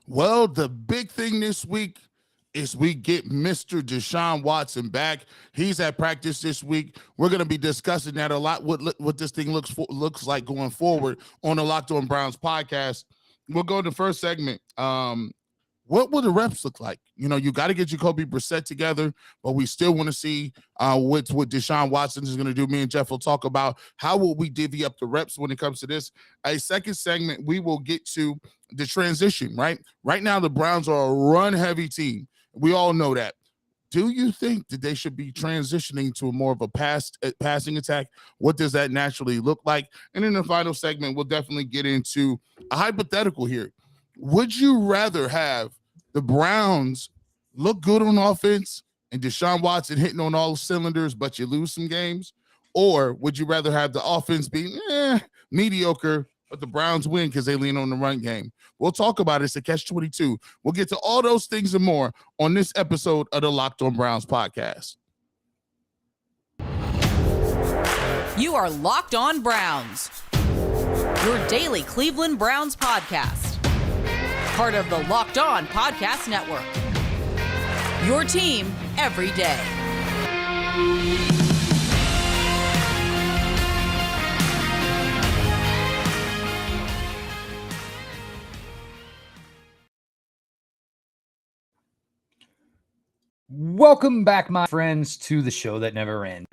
Well, the big thing this week is we get Mr. Deshaun Watson back. He's at practice this week. We're going to be discussing that a lot. What this thing looks like going forward on the Locked On Browns podcast. We'll go to the first segment. What will the reps look like? You know, you got to get Jacoby Brissett together, but we still want to see what Deshaun Watson is going to do. Me and Jeff will talk about how will we divvy up the reps when it comes to this. A second segment, we will get to the transition, right? Right now, the Browns are a run-heavy team. We all know that. Do you think that they should be transitioning to more of a passing attack? What does that naturally look like? And in the final segment, we'll definitely get into a hypothetical here. Would you rather have the Browns look good on offense and Deshaun Watson hitting on all cylinders, but you lose some games? Or would you rather have the offense be mediocre, but the Browns win because they lean on the run game? We'll talk about it. It's a Catch-22. We'll get to all those things and more on this episode of the Locked On Browns podcast. You are Locked On Browns, your daily Cleveland Browns podcast. Part of the Locked On Podcast Network. Your team every day. Welcome back, my friends, to the show that never ends.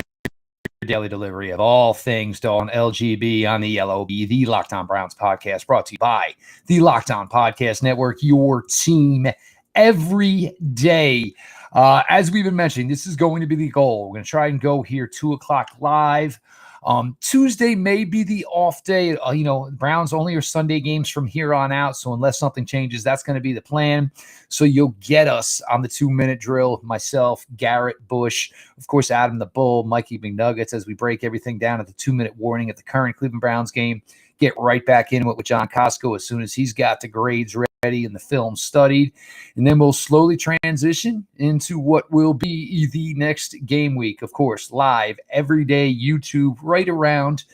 Your daily delivery of all things Dawn LGB on the LOB, the Locked On Browns podcast, brought to you by the Locked On Podcast Network, your team every day. As we've been mentioning, this is going to be the goal. We're going to try and go here 2 o'clock live. Tuesday may be the off day. Browns only are Sunday games from here on out. So unless something changes, that's going to be the plan. So you'll get us on the 2-minute drill. Myself, Garrett, Bush, of course, Adam the Bull, Mikey McNuggets, as we break everything down at the 2-minute warning at the current Cleveland Browns game. Get right back in with John Costco as soon as he's got the grades ready and the film studied. And then we'll slowly transition into what will be the next game week. Of course, live every day, YouTube, right around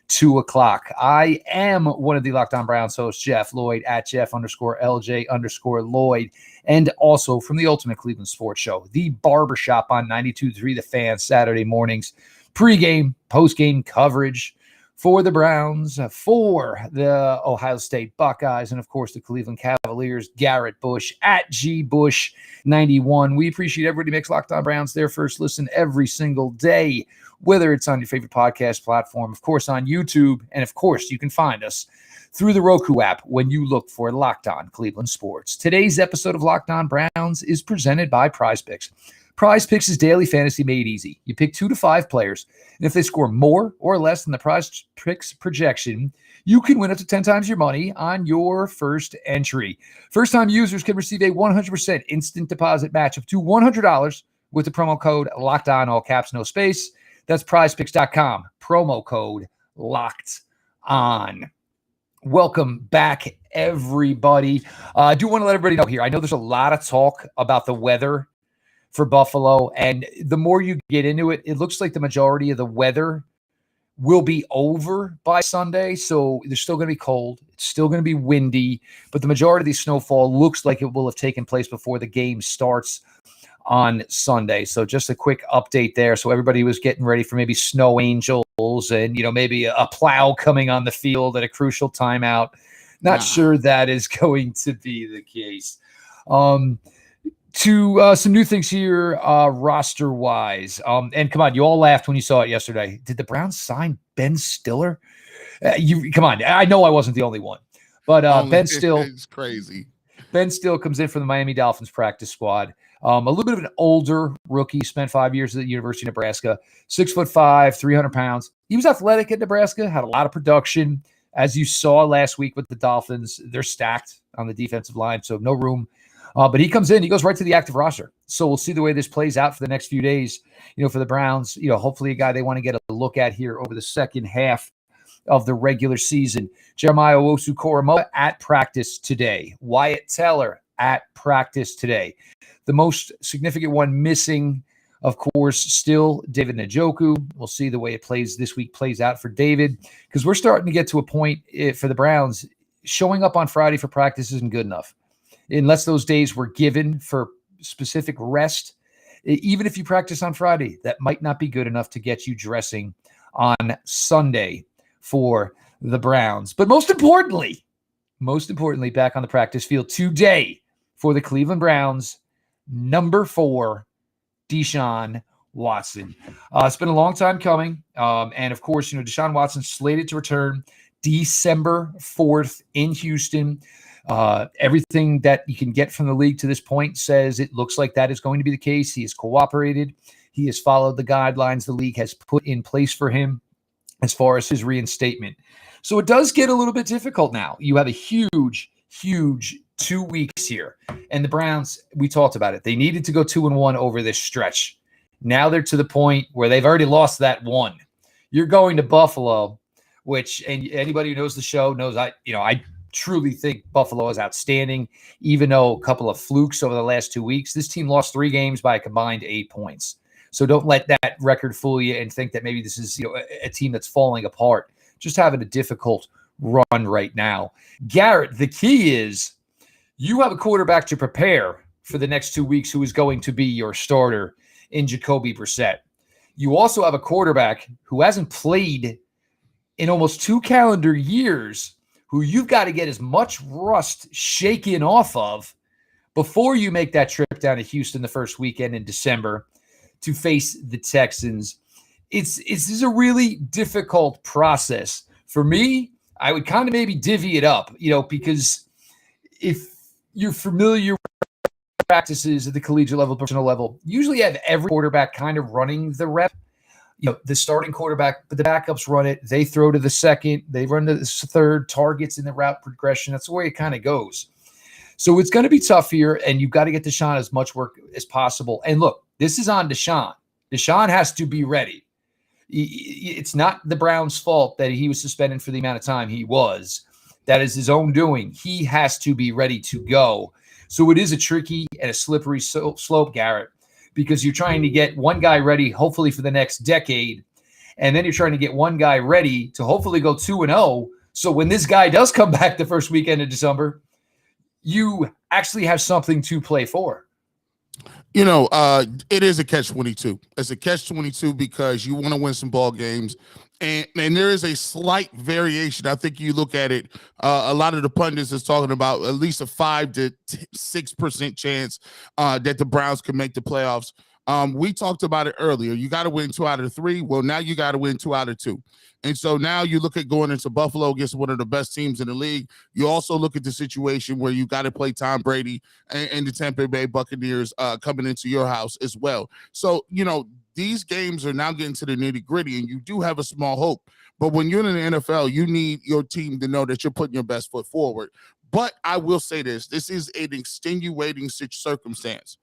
2 o'clock. I am one of the Locked On Browns hosts, Jeff Lloyd, at Jeff_LJ_Lloyd, and also from the Ultimate Cleveland Sports Show, the Barbershop on 92.3 The Fan, Saturday mornings, pregame, postgame coverage for the Browns, for the Ohio State Buckeyes, and of course the Cleveland Cavaliers. Garrett Bush at GBush91. We appreciate everybody who makes Locked On Browns their first listen every single day, whether it's on your favorite podcast platform, of course on YouTube, and of course you can find us through the Roku app when you look for Locked On Cleveland Sports. Today's episode of Locked On Browns is presented by Prize Picks. Prize Picks is daily fantasy made easy. You pick 2 to 5 players, and if they score more or less than the Prize Picks projection, you can win up to 10 times your money on your first entry. First-time users can receive a 100% instant deposit match up to $100 with the promo code LOCKEDON, all caps, no space. That's prizepicks.com, promo code LOCKEDON. Welcome back, everybody. I do want to let everybody know here, I know there's a lot of talk about the weather for Buffalo, and the more you get into it, it looks like the majority of the weather will be over by Sunday. So there's still going to be cold. It's still going to be windy, but the majority of the snowfall looks like it will have taken place before the game starts on Sunday. So just a quick update there. So everybody was getting ready for maybe snow angels and, maybe a plow coming on the field at a crucial timeout. Not sure that is going to be the case. To some new things here, roster-wise. And come on, you all laughed when you saw it yesterday. Did the Browns sign Ben Stiller? Come on, I know I wasn't the only one. But Ben Still, it's crazy. Ben Still comes in from the Miami Dolphins practice squad. A little bit of an older rookie, spent 5 years at the University of Nebraska, 6'5", 300 pounds. He was athletic at Nebraska, had a lot of production. As you saw last week with the Dolphins, they're stacked on the defensive line, so no room. But he comes in, he goes right to the active roster. So we'll see the way this plays out for the next few days, for the Browns, hopefully a guy they want to get a look at here over the second half of the regular season. Jeremiah Owusu-Koramoah at practice today. Wyatt Teller at practice today. The most significant one missing, of course, still David Njoku. We'll see the way it plays this week plays out for David, because we're starting to get to a point for the Browns. Showing up on Friday for practice isn't good enough. unless those days were given for specific rest. Even if you practice on Friday, that might not be good enough to get you dressing on Sunday for the Browns. But most importantly, back on the practice field today for the Cleveland Browns, number 4, Deshaun Watson. It's been a long time coming. And of course, Deshaun Watson slated to return December 4th in Houston. Everything that you can get from the league to this point says it looks like that is going to be the case. He has cooperated. He has followed the guidelines the league has put in place for him as far as his reinstatement. So it does get a little bit difficult now. You have a huge 2 weeks here. And the Browns, we talked about it. They needed to go 2-1 over this stretch. Now they're to the point where they've already lost that one. You're going to Buffalo, which, and anybody who knows the show knows I truly think Buffalo is outstanding, even though a couple of flukes over the last 2 weeks. This team lost 3 games by a combined 8 points. So don't let that record fool you and think that maybe this is a team that's falling apart. Just having a difficult run right now. Garrett, the key is you have a quarterback to prepare for the next 2 weeks who is going to be your starter in Jacoby Brissett. You also have a quarterback who hasn't played in almost 2 calendar years, who you've got to get as much rust shaken off of before you make that trip down to Houston the first weekend in December to face the Texans. It's a really difficult process. For me, I would kind of maybe divvy it up, because if you're familiar with practices at the collegiate level, personal level, usually you have every quarterback kind of running the rep. The starting quarterback, but the backups run it. They throw to the second. They run to the third, targets in the route progression. That's the way it kind of goes. So it's going to be tough here, and you've got to get Deshaun as much work as possible. And look, this is on Deshaun. Deshaun has to be ready. It's not the Browns' fault that he was suspended for the amount of time he was. That is his own doing. He has to be ready to go. So it is a tricky and a slippery slope, Garrett, because you're trying to get one guy ready, hopefully for the next decade, and then you're trying to get one guy ready to hopefully go 2-0. So when this guy does come back the first weekend of December, you actually have something to play for. It is a catch-22. It's a catch-22 because you want to win some ball games, and there is a slight variation. I think you look at it, a lot of the pundits is talking about at least a 5 to 6% chance that the Browns can make the playoffs. We talked about it earlier. You got to win 2 out of 3. Well, now you got to win 2 out of 2. And so now you look at going into Buffalo against one of the best teams in the league. You also look at the situation where you got to play Tom Brady and the Tampa Bay Buccaneers coming into your house as well. So, these games are now getting to the nitty-gritty, and you do have a small hope. But when you're in the NFL, you need your team to know that you're putting your best foot forward. But I will say this is an extenuating circumstance.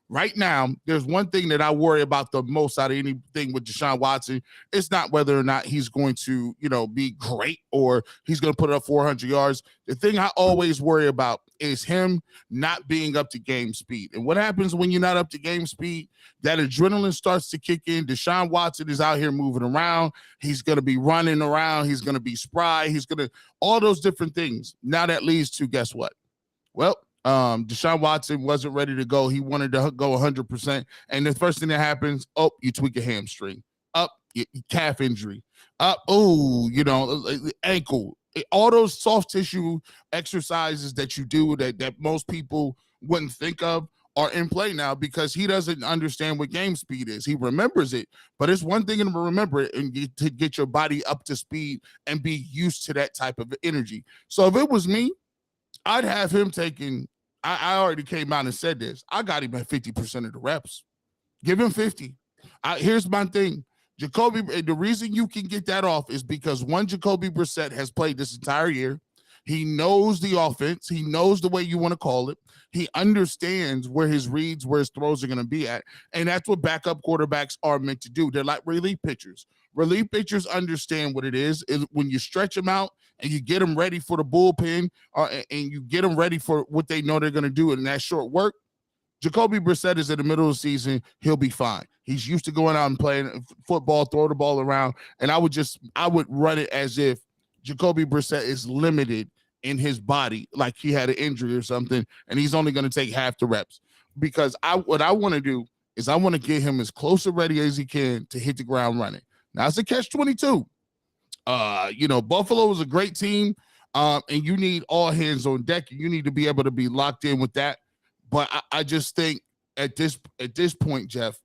Right now, there's one thing that I worry about the most out of anything with Deshaun Watson. It's not whether or not he's going to, be great or he's going to put up 400 yards. The thing I always worry about is him not being up to game speed. And what happens when you're not up to game speed? That adrenaline starts to kick in. Deshaun Watson is out here moving around. He's going to be running around. He's going to be spry. All those different things. Now that leads to, guess what? Well, Deshaun Watson wasn't ready to go. He wanted to go 100%. And the first thing that happens, you tweak a hamstring. Calf injury. Ankle. All those soft tissue exercises that you do that most people wouldn't think of are in play now because he doesn't understand what game speed is. He remembers it, but it's one thing to remember it and to get your body up to speed and be used to that type of energy. So if it was me, I'd have him taking, I already came out and said this. I got him at 50% of the reps. Give him 50. Here's my thing. The reason you can get that off is because Jacoby Brissett has played this entire year. He knows the offense. He knows the way you want to call it. He understands where his reads, where his throws are going to be at. And that's what backup quarterbacks are meant to do. They're like relief pitchers. Relief pitchers understand what it is when you stretch them out and you get them ready for the bullpen and you get them ready for what they know they're going to do in that short work. Jacoby Brissett is in the middle of the season. He'll be fine. He's used to going out and playing football, throw the ball around. And I would run it as if Jacoby Brissett is limited in his body, like he had an injury or something, and he's only going to take half the reps. Because what I want to do is I want to get him as close to ready as he can to hit the ground running. Now it's a catch-22. Buffalo is a great team, and you need all hands on deck. You need to be able to be locked in with that. But I just think at this point, Jeff,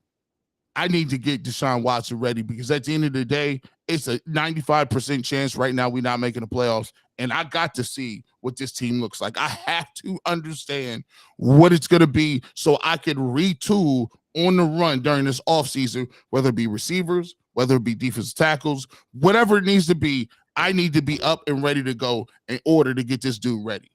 I need to get Deshaun Watson ready, because at the end of the day, it's a 95% chance right now we're not making the playoffs. And I got to see what this team looks like. I have to understand what it's going to be so I can retool on the run during this offseason, whether it be receivers, whether it be defensive tackles, whatever it needs to be. I need to be up and ready to go in order to get this dude ready.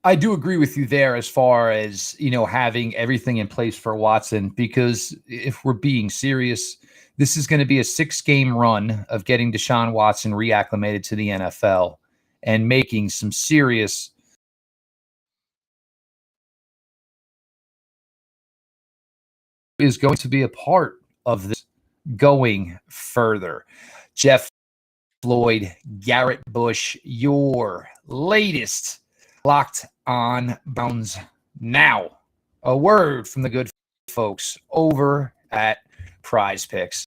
I do agree with you there as far as, having everything in place for Watson, because if we're being serious, this is going to be a 6-game run of getting Deshaun Watson reacclimated to the NFL and making some serious is going to be a part of this going further. Jeff Floyd, Garrett Bush, your latest Locked On Browns. Now, a word from the good folks over at Prize Picks.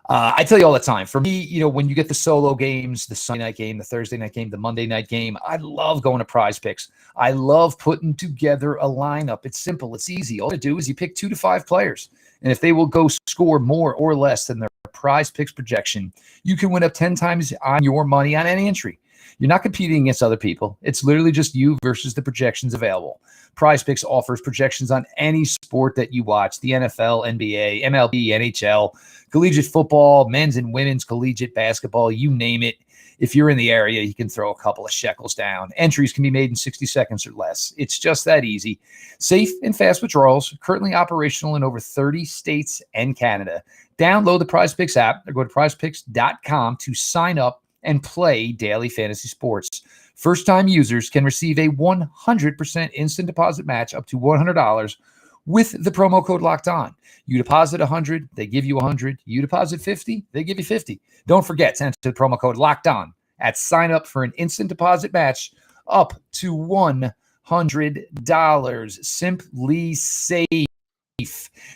I tell you all the time, for me, when you get the solo games, the Sunday night game, the Thursday night game, the Monday night game, I love going to Prize Picks. I love putting together a lineup. It's simple. It's easy. All you do is you pick 2 to 5 players. And if they will go score more or less than their Prize Picks projection, you can win up 10 times on your money on any entry. You're not competing against other people. It's literally just you versus the projections available. Prize Picks offers projections on any sport that you watch: the NFL, NBA, MLB, NHL, collegiate football, men's and women's collegiate basketball, you name it. If you're in the area, you can throw a couple of shekels down. Entries can be made in 60 seconds or less. It's just that easy. Safe and fast withdrawals, currently operational in over 30 states and Canada. Download the Prize Picks app or go to prizepicks.com to sign up and play daily fantasy sports. First-time users can receive a 100% instant deposit match up to $100 with the promo code Locked On. You deposit $100, they give you $100. You deposit $50, they give you $50. Don't forget to enter the promo code Locked On at sign up for an instant deposit match up to $100. Simply Safe.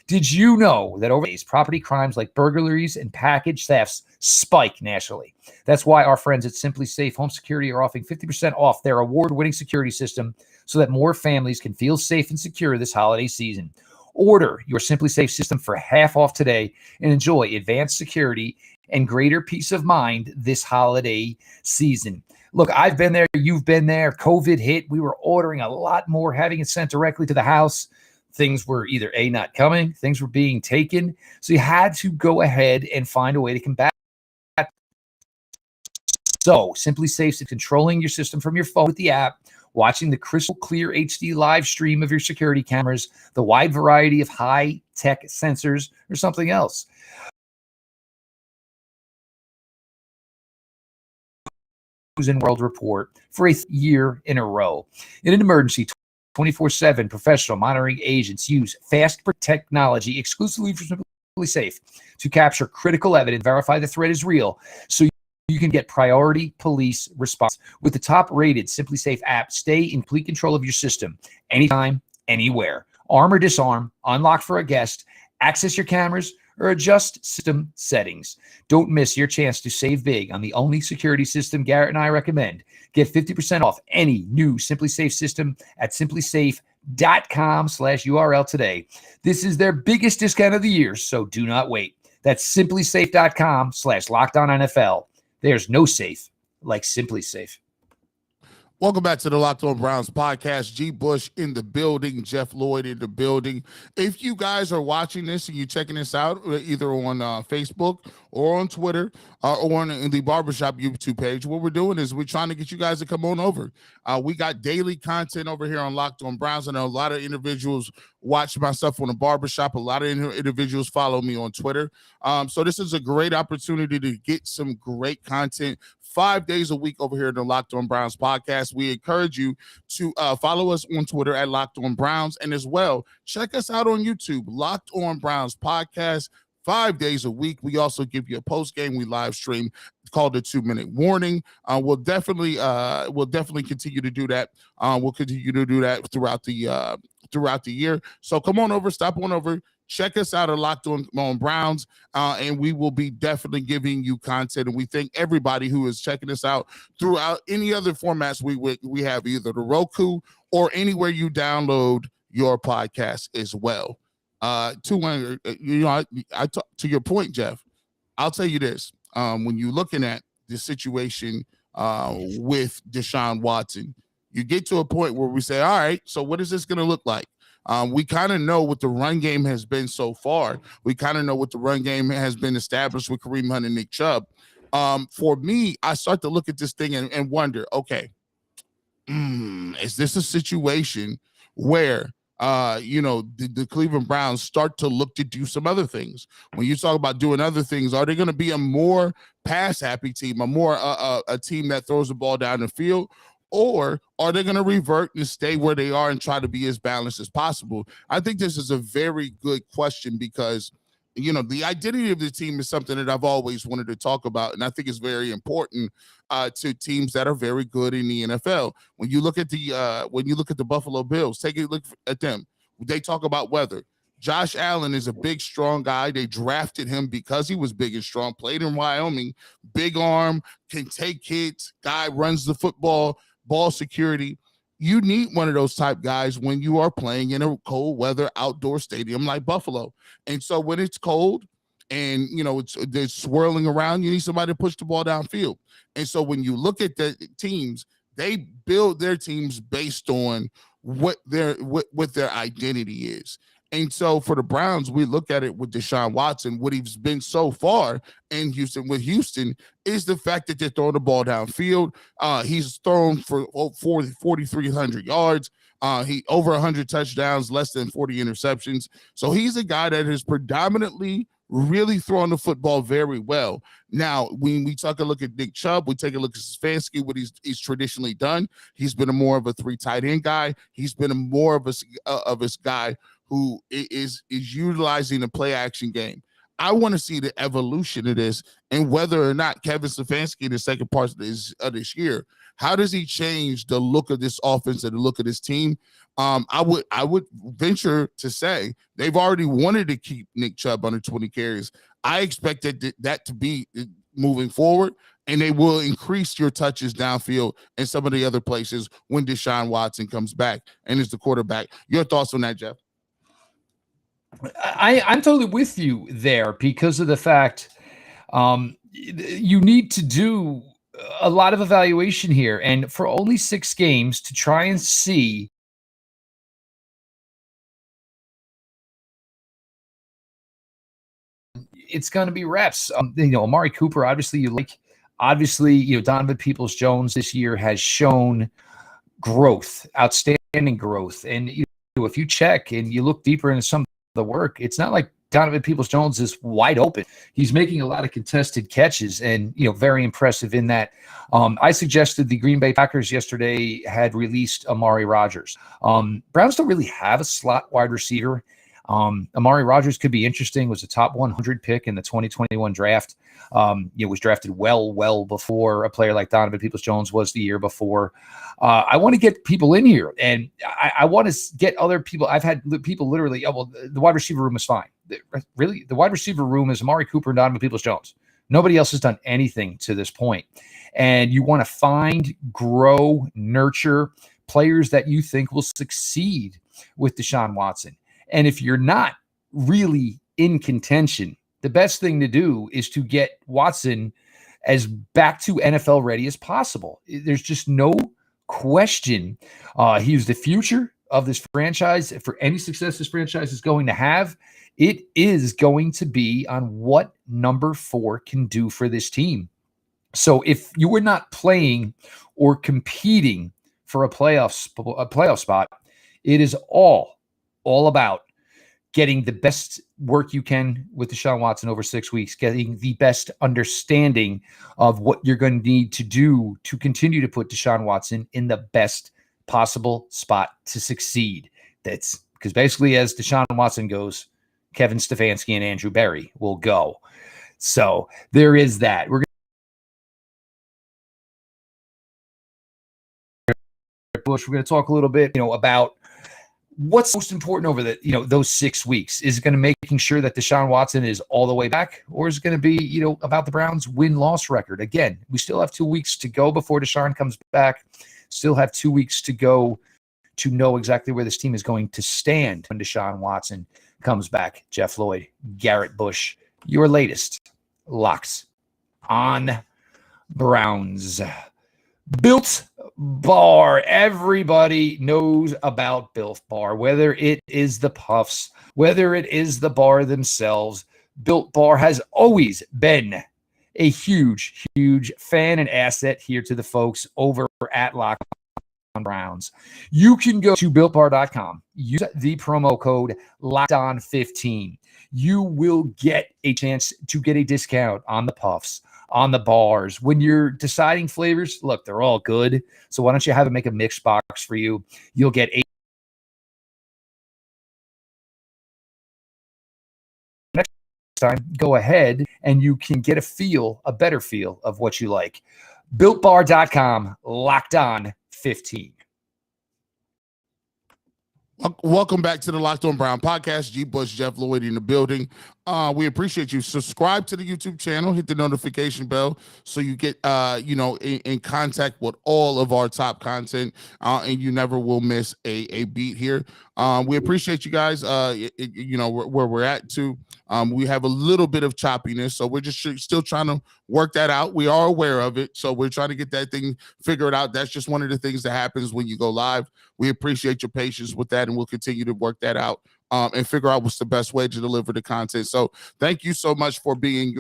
Did you know that over these property crimes like burglaries and package thefts spike nationally? That's why our friends at Simply Safe Home Security are offering 50% off their award-winning security system so that more families can feel safe and secure this holiday season. Order your Simply Safe system for half off today and enjoy advanced security and greater peace of mind this holiday season. Look, I've been there. You've been there. COVID hit. We were ordering a lot more, having it sent directly to the house. Things were either not coming, things were being taken. So you had to go ahead and find a way to combat. So Simply Safe is controlling your system from your phone with the app, watching the crystal clear HD live stream of your security cameras, the wide variety of high-tech sensors, or something else. News and World Report for a year in a row. In an emergency, 24/7 professional monitoring agents use fast technology exclusively for Simply Safe to capture critical evidence, verify the threat is real, so you can get priority police response. With the top-rated Simply Safe app, stay in complete control of your system anytime, anywhere. Arm or disarm, unlock for a guest, access your cameras, or adjust system settings. Don't miss your chance to save big on the only security system Garrett and I recommend. Get 50% off any new Simply Safe system at simplysafe.com/URL today. This is their biggest discount of the year, so do not wait. That's simplysafe.com/LockedOnNFL. There's no safe like Simply Safe. Welcome back to the Locked On Browns podcast. G. Bush in the building, Jeff Lloyd in the building. If you guys are watching this and you're checking this out, either on Facebook or on Twitter or in the Barbershop YouTube page, what we're doing is we're trying to get you guys to come on over. We got daily content over here on Locked On Browns. I know a lot of individuals watch my stuff on the Barbershop. A lot of individuals follow me on Twitter. So this is a great opportunity to get some great content 5 days a week over here in the Locked On Browns podcast. We encourage you to follow us on Twitter at Locked On Browns, and as well, check us out on YouTube, Locked On Browns podcast. 5 days a week. We also give you a post game. We live stream called the 2-minute warning. We'll definitely continue to do that. We'll continue to do that throughout the year. So come on over, stop on over. Check us out at Locked On Browns, and we will be definitely giving you content. And we thank everybody who is checking us out throughout any other formats we have, either the Roku or anywhere you download your podcast as well. To your point, Jeff, I'll tell you this: when you're looking at the situation with Deshaun Watson, you get to a point where we say, all right, so what is this going to look like? We kind of know what the run game has been so far. We kind of know what the run game has been established with Kareem Hunt and Nick Chubb. For me, I start to look at this thing and wonder, okay, is this a situation where the Cleveland Browns start to look to do some other things? When you talk about doing other things, are they going to be a more pass-happy team, a team that throws the ball down the field? Or are they going to revert and stay where they are and try to be as balanced as possible? I think this is a very good question because, the identity of the team is something that I've always wanted to talk about. And I think it's very important to teams that are very good in the NFL. When you look at the Buffalo Bills, take a look at them. They talk about weather. Josh Allen is a big, strong guy. They drafted him because he was big and strong, played in Wyoming, big arm, can take hits, guy runs the football, ball security. You need one of those type guys when you are playing in a cold weather outdoor stadium like Buffalo. And so when it's cold and, it's swirling around, you need somebody to push the ball downfield. And so when you look at the teams, they build their teams based on what their identity is. And so for the Browns, we look at it with Deshaun Watson. What he's been so far in Houston is the fact that they're throwing the ball downfield. He's thrown for 4,300 yards. He over 100 touchdowns, less than 40 interceptions. So he's a guy that is predominantly really throwing the football very well. Now, when we take a look at Nick Chubb, we take a look at Stefanski, what he's traditionally done. He's been more of a 3 tight end guy. He's been more of a guy who is utilizing the play action game. I want to see the evolution of this and whether or not Kevin Stefanski in the second part of this year, how does he change the look of this offense and the look of this team? I would venture to say they've already wanted to keep Nick Chubb under 20 carries. I expect that to be moving forward, and they will increase your touches downfield and some of the other places when Deshaun Watson comes back and is the quarterback. Your thoughts on that, Jeff? I'm totally with you there because of the fact you need to do a lot of evaluation here. And for only 6 games to try and see it's going to be reps. Amari Cooper, obviously, Donovan Peoples-Jones this year has shown growth, outstanding growth. And if you check and you look deeper into some of the work, it's not like Donovan Peoples-Jones is wide open. He's making a lot of contested catches and, very impressive in that. I suggested the Green Bay Packers yesterday had released Amari Rodgers. Browns don't really have a slot wide receiver. Amari Rodgers could be interesting, was a top 100 pick in the 2021 draft. Was drafted well before a player like Donovan Peoples-Jones was the year before. I want to get people in here, and I want to get other people. I've had people literally, the wide receiver room is fine. Really, the wide receiver room is Amari Cooper and Donovan Peoples-Jones. Nobody else has done anything to this point. And you want to find, grow, nurture players that you think will succeed with Deshaun Watson. And if you're not really in contention, the best thing to do is to get Watson as back to NFL ready as possible. There's just no question. He's the future of this franchise. For any success this franchise is going to have, it is going to be on what number 4 can do for this team. So if you were not playing or competing for a playoff spot, it is all about getting the best work you can with Deshaun Watson over 6 weeks, getting the best understanding of what you're going to need to do to continue to put Deshaun Watson in the best possible spot to succeed. That's because basically, as Deshaun Watson goes, Kevin Stefanski and Andrew Berry will go. So there is that. We're going to talk a little bit, about what's most important over those 6 weeks. Is it going to making sure that Deshaun Watson is all the way back, or is it going to be, about the Browns' win-loss record? Again, we still have 2 weeks to go before Deshaun comes back. Still have 2 weeks to go to know exactly where this team is going to stand when Deshaun Watson comes back. Jeff Lloyd, Garrett Bush, your latest Locks on Browns. Built Bar. Everybody knows about Built Bar, whether it is the Puffs, whether it is the bar themselves. Built Bar has always been a huge, huge fan and asset here to the folks over at Locked on Browns. You can go to BuiltBar.com, use the promo code LOCKEDON15. You will get a chance to get a discount on the Puffs, on the bars. When you're deciding flavors, look, they're all good. So why don't you have it make a mixed box for you? You'll get 8 next time. Go ahead and you can get a better feel of what you like. BuiltBar.com, locked on 15. Welcome back to the Locked on Brown podcast. G. Bush, Jeff Lloyd in the building. We appreciate you. Subscribe to the YouTube channel. Hit the notification bell so you get, in contact with all of our top content, and you never will miss a beat here. We appreciate you guys. Where we're at too. We have a little bit of choppiness, so we're just still trying to work that out. We are aware of it, so we're trying to get that thing figured out. That's just one of the things that happens when you go live. We appreciate your patience with that, and we'll continue to work that out and figure out what's the best way to deliver the content. So thank you so much for being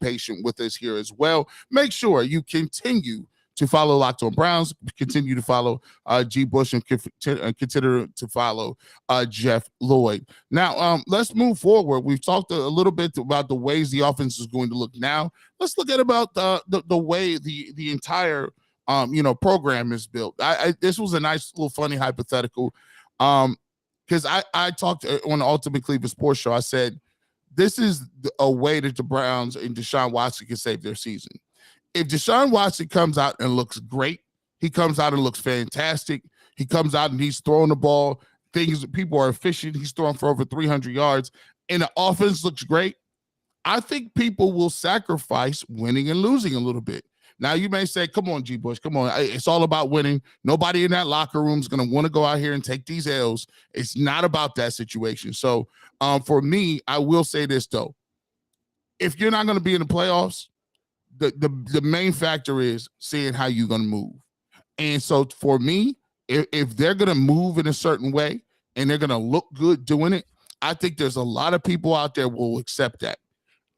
patient with us here as well. Make sure you continue to follow Locked on Browns, continue to follow G. Bush, and consider to follow Jeff Lloyd. Now, let's move forward. We've talked a little bit about the ways the offense is going to look now. Let's look at about the way the entire program is built. This was a nice little funny hypothetical because I talked on the Ultimate Cleveland Sports Show. I said, this is a way that the Browns and Deshaun Watson can save their season. If Deshaun Watson comes out and looks great, he comes out and looks fantastic. He comes out and he's throwing the ball. People are efficient. He's throwing for over 300 yards, and the offense looks great. I think people will sacrifice winning and losing a little bit. Now, you may say, come on, G. Bush, come on. It's all about winning. Nobody in that locker room is going to want to go out here and take these L's. It's not about that situation. So for me, I will say this, though. If you're not going to be in the playoffs, the main factor is seeing how you're going to move. And so for me, if they're going to move in a certain way and they're going to look good doing it, I think there's a lot of people out there will accept that.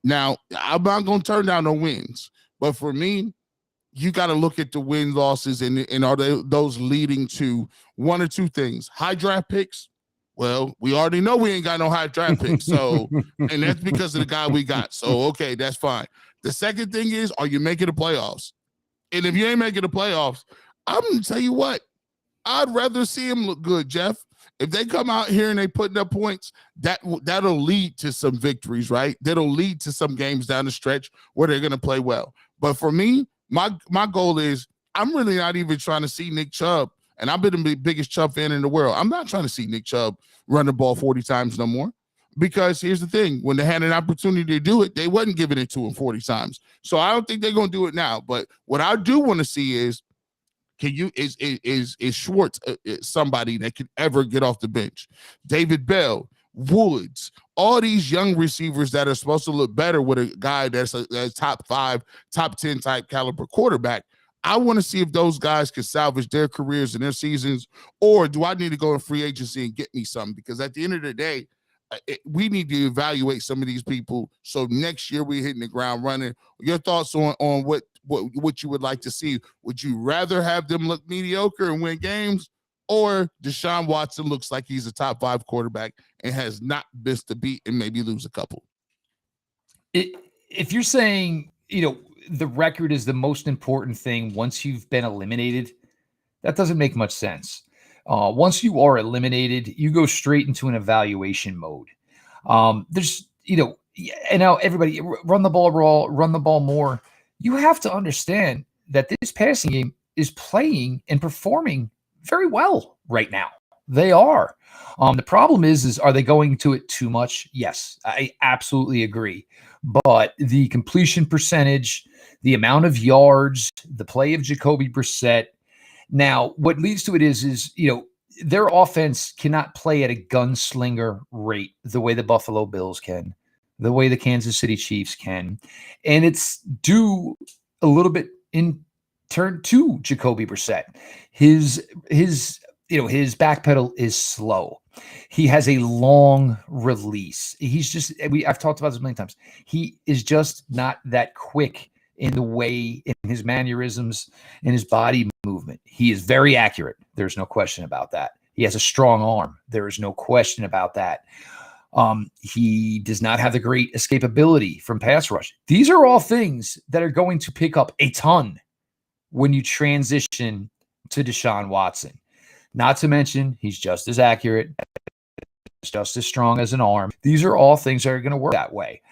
Now, I'm not going to turn down no wins, but for me, you got to look at the win losses and are those leading to one or two things. High draft picks. Well, we already know we ain't got no high draft picks. So, and that's because of the guy we got. So, okay, that's fine. The second thing is, are you making the playoffs? And if you ain't making the playoffs, I'm going to tell you what, I'd rather see him look good, Jeff. If they come out here and they putting up points, that'll lead to some victories, right? That'll lead to some games down the stretch where they're going to play well. But for me, my goal is I'm really not even trying to see Nick Chubb, and I've been the biggest Chubb fan in the world. I'm not trying to see Nick Chubb run the ball 40 times no more, because here's the thing. When they had an opportunity to do it, they wasn't giving it to him 40 times. So I don't think they're going to do it now. But what I do want to see is, is Schwartz somebody that can ever get off the bench? David Bell, Woods, all these young receivers that are supposed to look better with a guy that's a top 5, top 10 type caliber quarterback. I want to see if those guys can salvage their careers and their seasons, or do I need to go in free agency and get me something? Because at the end of the day, we need to evaluate some of these people. So next year we're hitting the ground running. Your thoughts on what you would like to see? Would you rather have them look mediocre and win games, or Deshaun Watson looks like he's a top 5 quarterback and has not missed a beat and maybe lose a couple? If you're saying, the record is the most important thing once you've been eliminated, that doesn't make much sense. Once you are eliminated, you go straight into an evaluation mode. There's, and now everybody run the ball raw, run the ball more. You have to understand that this passing game is playing and performing very well right now. They are. The problem is are they going to it too much? Yes, I absolutely agree. But the completion percentage, the amount of yards, the play of Jacoby Brissett. Now, what leads to it is their offense cannot play at a gunslinger rate the way the Buffalo Bills can, the way the Kansas City Chiefs can. And it's due a little bit in turn to Jacoby Brissett. His back pedal is slow. He has a long release. I've talked about this many times. He is just not that quick in the way, in his mannerisms, in his body movement. He is very accurate. There's no question about that. He has a strong arm. There is no question about that. He does not have the great escapability from pass rush. These are all things that are going to pick up a ton when you transition to Deshaun Watson. Not to mention, he's just as accurate, just as strong as an arm. These are all things that are going to work that way.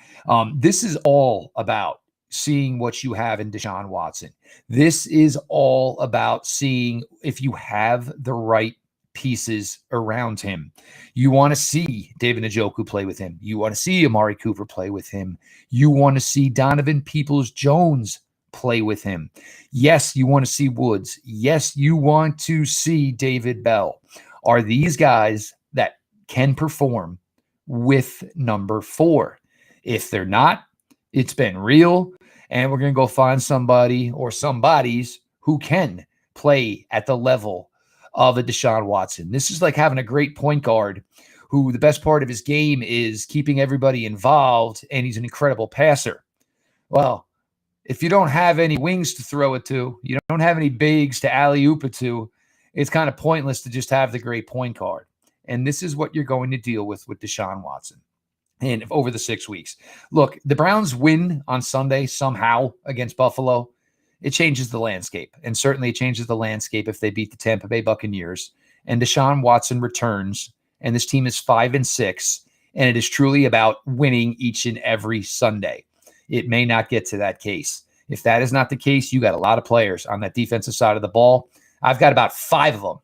This is all about seeing what you have in Deshaun Watson. This is all about seeing if you have the right pieces around him. You want to see David Njoku play with him. You want to see Amari Cooper play with him. You want to see Donovan Peoples-Jones play with him. Yes, you want to see Woods. Yes, you want to see David Bell. Are these guys that can perform with number 4? If they're not, it's been real, and we're going to go find somebody or somebodies who can play at the level of a Deshaun Watson. This is like having a great point guard who the best part of his game is keeping everybody involved, and he's an incredible passer. Well, if you don't have any wings to throw it to, you don't have any bigs to alley-oop it to, it's kind of pointless to just have the great point guard. And this is what you're going to deal with Deshaun Watson and over the 6 weeks. Look, the Browns win on Sunday somehow against Buffalo. It changes the landscape. And certainly it changes the landscape if they beat the Tampa Bay Buccaneers and Deshaun Watson returns and this team is 5-6. And it is truly about winning each and every Sunday. It may not get to that case. If that is not the case, you got a lot of players on that defensive side of the ball. I've got about 5 of them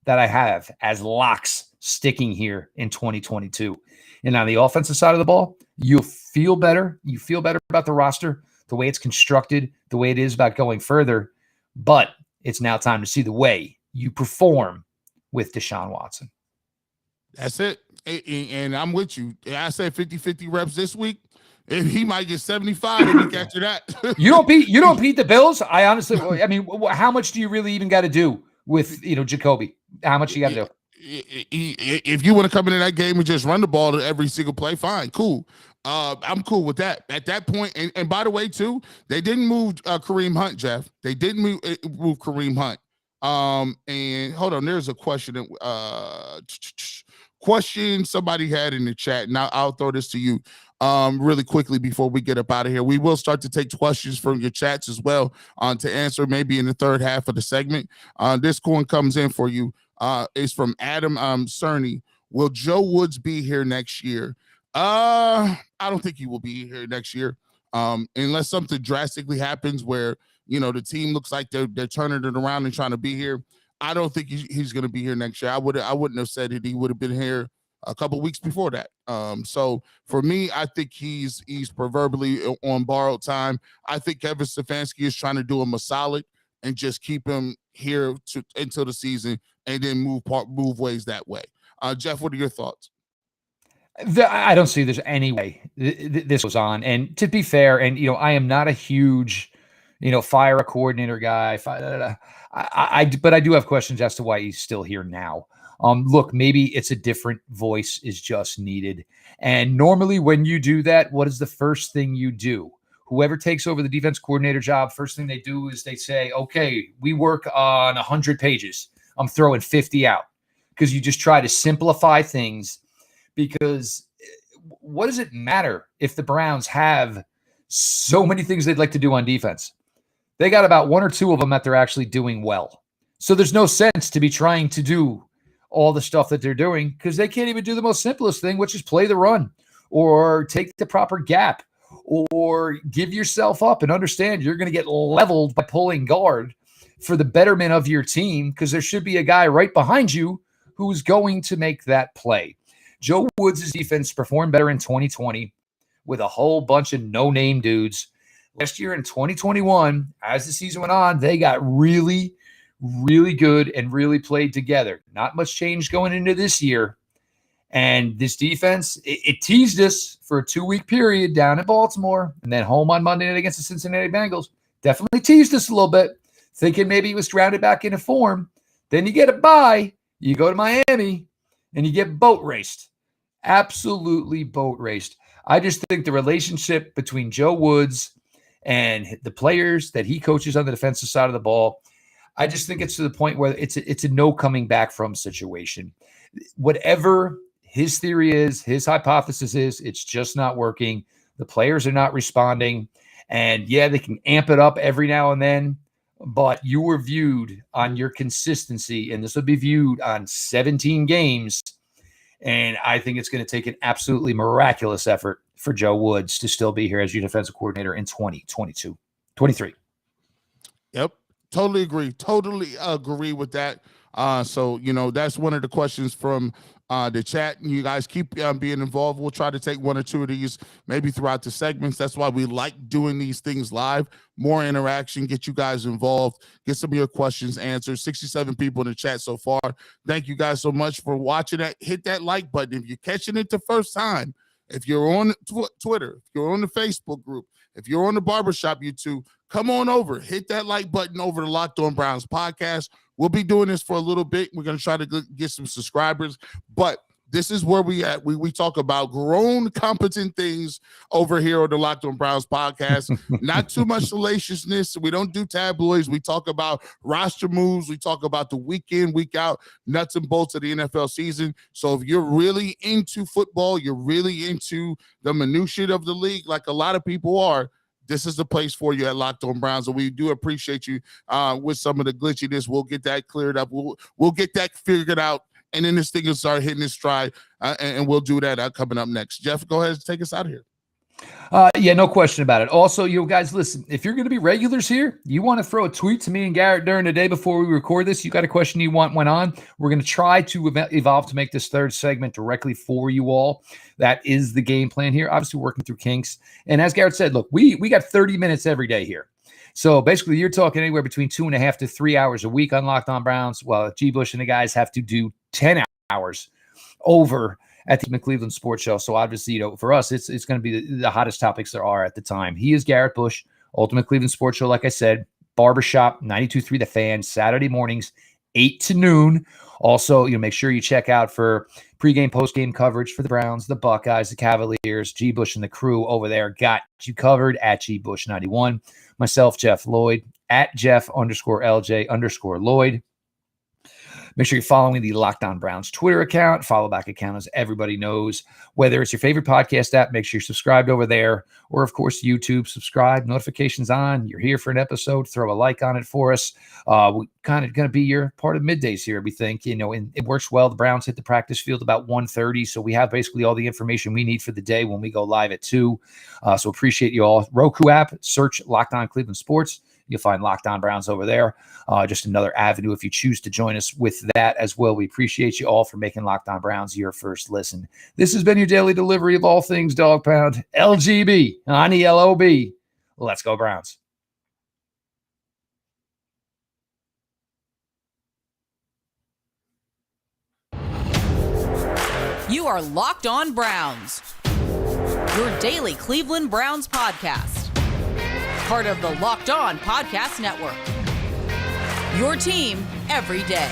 that I have as locks sticking here in 2022. And on the offensive side of the ball, you'll feel better. You feel better about the roster, the way it's constructed, the way it is about going further. But it's now time to see the way you perform with Deshaun Watson. That's it. And I'm with you. I said 50-50 reps this week. If he might get 75 the week after that. You don't beat the Bills. I mean, how much do you really even got to do with, Jacoby? How much you got to do? If you want to come into that game and just run the ball to every single play, fine, cool. I'm cool with that. At that point, and by the way, too, they didn't move Kareem Hunt, Jeff. They didn't move Kareem Hunt. And hold on, there's a question question somebody had in the chat. Now I'll throw this to you really quickly before we get up out of here. We will start to take questions from your chats as well to answer maybe in the third half of the segment. This one comes in for you. Is from Adam Cerny. Will Joe Woods be here next year? I don't think he will be here next year unless something drastically happens where, the team looks like they're turning it around and trying to be here. I don't think he's going to be here next year. I wouldn't have said that he would have been here a couple weeks before that. So for me, I think he's proverbially on borrowed time. I think Kevin Stefanski is trying to do him a solid and just keep him here until the season and then move ways that way. Jeff, what are your thoughts? I don't see there's any way this goes on. And to be fair, and, I am not a huge, fire a coordinator guy. But I do have questions as to why he's still here now. Look, maybe it's a different voice is just needed. And normally when you do that, what is the first thing you do? Whoever takes over the defense coordinator job, first thing they do is they say, okay, we work on 100 pages. I'm throwing 50 out because you just try to simplify things. Because what does it matter if the Browns have so many things they'd like to do on defense? They got about 1 or 2 of them that they're actually doing well. So there's no sense to be trying to do all the stuff that they're doing because they can't even do the most simplest thing, which is play the run. or take the proper gap, or give yourself up and understand you're going to get leveled by pulling guard for the betterment of your team, because there should be a guy right behind you who's going to make that play. Joe Woods' defense performed better in 2020 with a whole bunch of no-name dudes. Last year in 2021, as the season went on, they got really, really good and really played together. Not much change going into this year. And this defense, it teased us for a 2-week period down in Baltimore and then home on Monday night against the Cincinnati Bengals. Definitely teased us a little bit, thinking maybe he was grounded back into form. Then you get a bye, you go to Miami, and you get boat raced. Absolutely boat raced. I just think the relationship between Joe Woods and the players that he coaches on the defensive side of the ball, I just think it's to the point where it's a no coming back from situation. Whatever his theory is, his hypothesis is, it's just not working. The players are not responding. And yeah, they can amp it up every now and then, but you were viewed on your consistency, and this will be viewed on 17 games. And I think it's going to take an absolutely miraculous effort for Joe Woods to still be here as your defensive coordinator in 2023. Yep. Totally agree with that. So, that's one of the questions from the chat. You guys keep being involved. We'll try to take one or two of these maybe throughout the segments. That's why we like doing these things live. More interaction, get you guys involved, get some of your questions answered. 67 people in the chat so far. Thank you guys so much for watching that. Hit that like button if you're catching it the first time. If you're on Twitter, if you're on the Facebook group, if you're on the Barbershop YouTube, come on over. Hit that like button over the Locked On Browns podcast. We'll be doing this for a little bit. We're going to try to get some subscribers, but this is where we at. We talk about grown, competent things over here on the Locked On Browns podcast. Not too much salaciousness. We don't do tabloids. We talk about roster moves. We talk about the week in, week out, nuts and bolts of the NFL season. So if you're really into football, you're really into the minutiae of the league, like a lot of people are, this is the place for you at Locked On Browns, and we do appreciate you with some of the glitchiness. We'll get that cleared up. We'll get that figured out, and then this thing will start hitting its stride, and we'll do that coming up next. Jeff, go ahead and take us out of here. Yeah, no question about it. Also, you guys, listen, if you're going to be regulars here, you want to throw a tweet to me and Garrett during the day before we record this, you got a question you want went on, we're going to try to evolve to make this third segment directly for you all. That is the game plan here. Obviously, working through kinks. And as Garrett said, look, we got 30 minutes every day here. So basically, you're talking anywhere between 2.5 to 3 hours a week on Locked On Browns, while G. Bush and the guys have to do 10 hours over at the Cleveland Sports Show. So obviously, for us, it's going to be the hottest topics there are at the time. He is Garrett Bush, Ultimate Cleveland Sports Show. Like I said, Barbershop, 92.3 The Fan, Saturday mornings, 8 to noon. Also, make sure you check out for pregame, postgame coverage for the Browns, the Buckeyes, the Cavaliers. G. Bush and the crew over there got you covered at G. Bush 91. Myself, Jeff Lloyd, at Jeff_LJ_Lloyd. Make sure you're following the Locked On Browns Twitter account, follow back account, as everybody knows. Whether it's your favorite podcast app, make sure you're subscribed over there. Or, of course, YouTube, subscribe, notifications on. You're here for an episode, throw a like on it for us. We kind of going to be your part of middays here, we think. And it works well. The Browns hit the practice field about 1:30, so we have basically all the information we need for the day when we go live at 2. So appreciate you all. Roku app, search Locked On Cleveland Sports. You'll find Locked On Browns over there. Just another avenue if you choose to join us with that as well. We appreciate you all for making Locked On Browns your first listen. This has been your daily delivery of all things Dog Pound. LGB on ELOB. Let's go Browns. You are Locked On Browns, your daily Cleveland Browns podcast. Part of the Locked On Podcast Network. Your team every day.